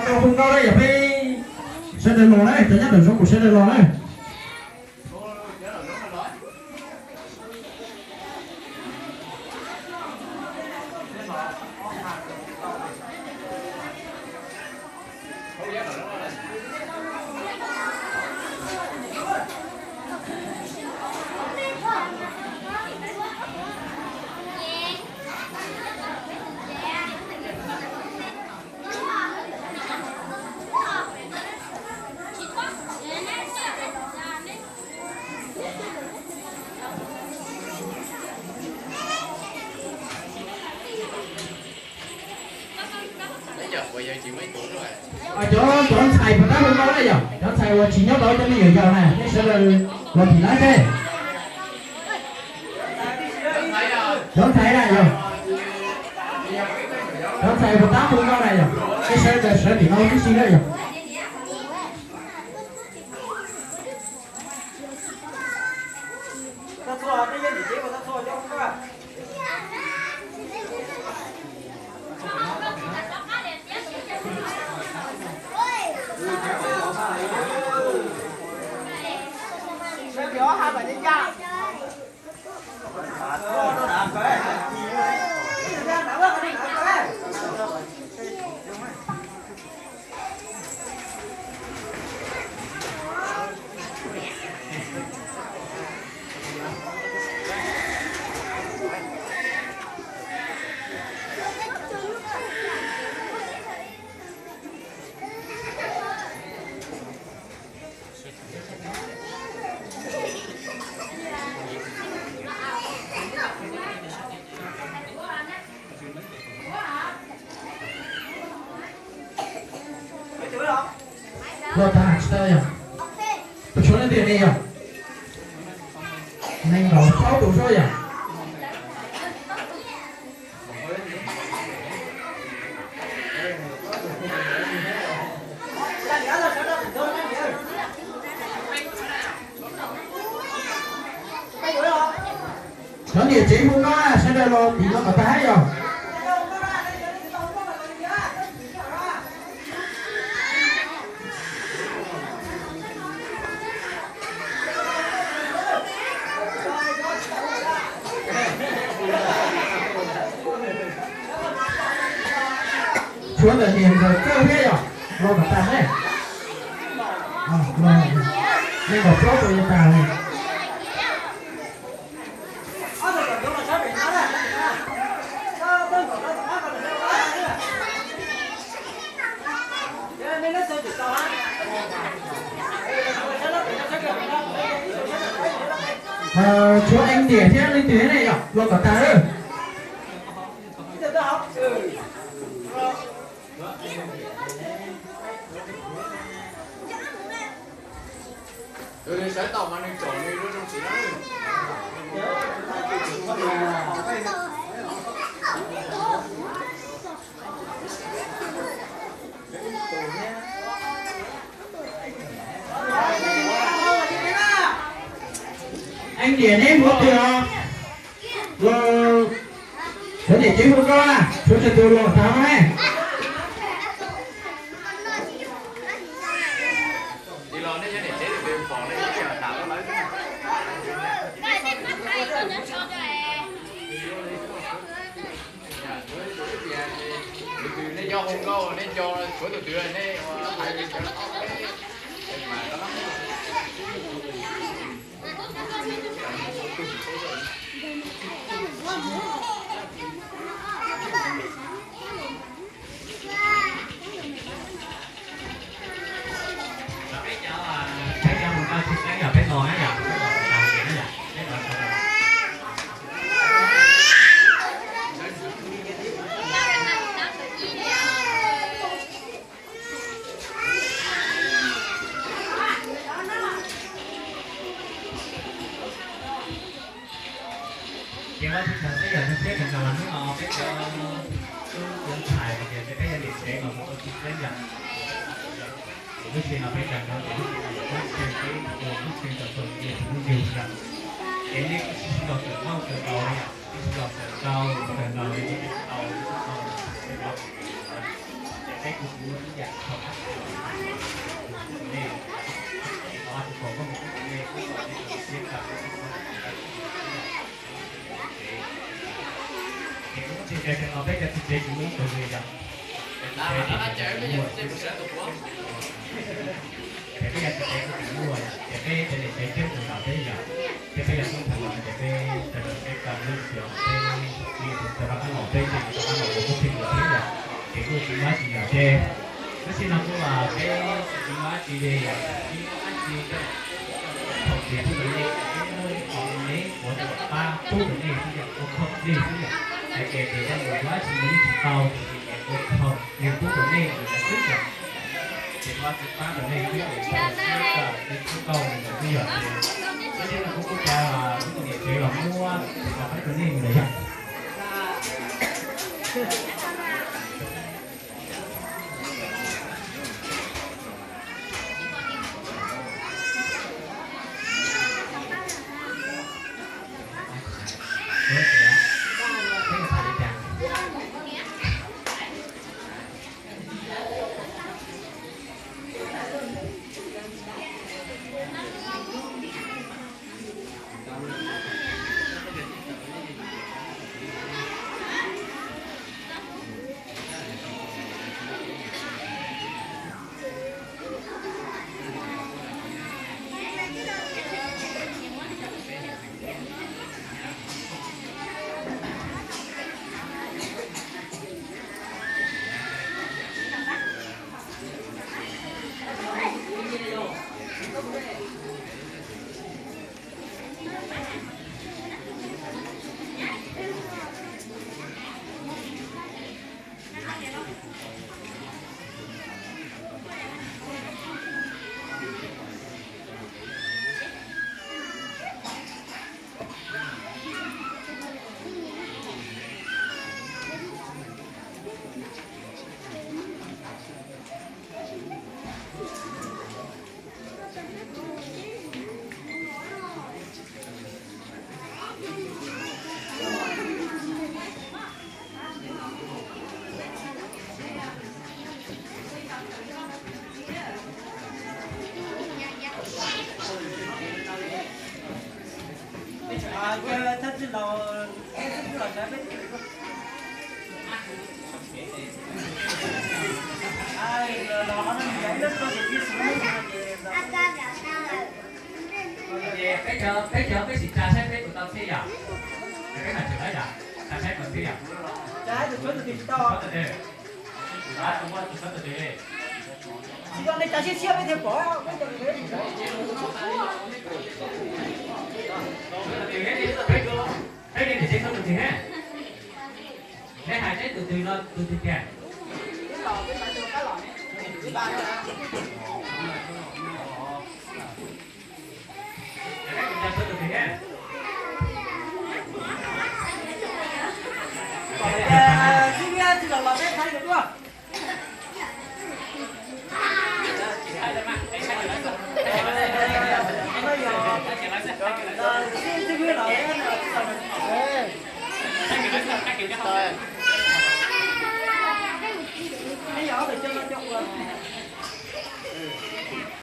cao không cao đây ở phía xe đèn lò đấy, thứ nhất đường số của xe đèn lò đấy. Chỗ anh xài phần đó không có đấy giờ. Chỗ anh xài chỉ nhớ đó cho mấy người giàu này. Cái sẽ là thì lái xe. Chỗ anh xài này rồi. Chỗ anh xài phần đó không có này rồi. Cái sẽ thì nói cái gì đấy rồi. Rồi ta hạt tơi à? Tôi xuống lên tiền đi à? Nên đổ 6 đủ rồi à? Đó địa chỉ không có sẽ đưa lô thì nó có thấy rồi. Xuống là tiền rồi cơ thế rồi. Rồi cả tàn đấy. Rồi. Nên có chỗ tôi tàn này. Chỗ anh đẻ thế lên thế này nhỉ? Rồi cả tàn đấy. Rồi sẽ tàu mà nên chọn đi luôn trong chỉ đó. Anh điển em một thừa rồi số địa chỉ không có à số trật tự lộ tháo này Đi lo đấy để chế được đều bỏ lên cái tháo nó lấy nên cho không có nên cho số từ từ này phải đi cho nó Vậy đó, bây giờ xếp mình làm cái ngò cái dân xài và cái gia đình sẽ mà một cái đến dần lúc khi nào phải cần nó thì lúc trên cái lúc trên tập phần thì cũng nhiều rằng cái này sinh hoạt từ cao từ đầu này sinh hoạt từ cao từ đầu đến đầu cái cuộc đua như vậy không nên có thì có một cái nghề cũng gọi là liên lạc thì cũng chỉ để cho nó biết được thực tế của mình người rằng Đó là nó chơi bây giờ chơi một sở tục quá. để bây giờ thực tế của mình mua để bây giờ để chơi trước từ đầu tới giờ để bây giờ không thành là để bây giờ cái cần lên sửa cái đi từ từ cái mỏ tây thì các bạn có thể hiểu thế là cái của chúng ta chỉ là chơi cái xin nó cũng là cái chúng ta chỉ để chỉ chỉ cái học gì cũng vậy cái nơi học này của ba tu được này thì cũng không đi thì cái để cho người ta chỉ nghĩ chỉ tàu thì học nhiều tu được này là rất là thì qua chúng ta được này biết để cho cái câu này bây giờ thì cái là cũng cha là cũng để chế là mua là phải cái này người đấy cái thất trên đầu cái thất là cái ai nó nhảy đất nó thì cái xịt trà xét cái của tao thế à cái này chừng đấy à trà xét còn thế à trái từ chỗ từ to đó đúng không từ từ đây chỉ còn đây trái xe xe với thêm bỏ cái này thì sẽ không được thì ha cái hai cái từ từ nó từ từ kìa cái nghe thì là cái thay được chưa? Thôi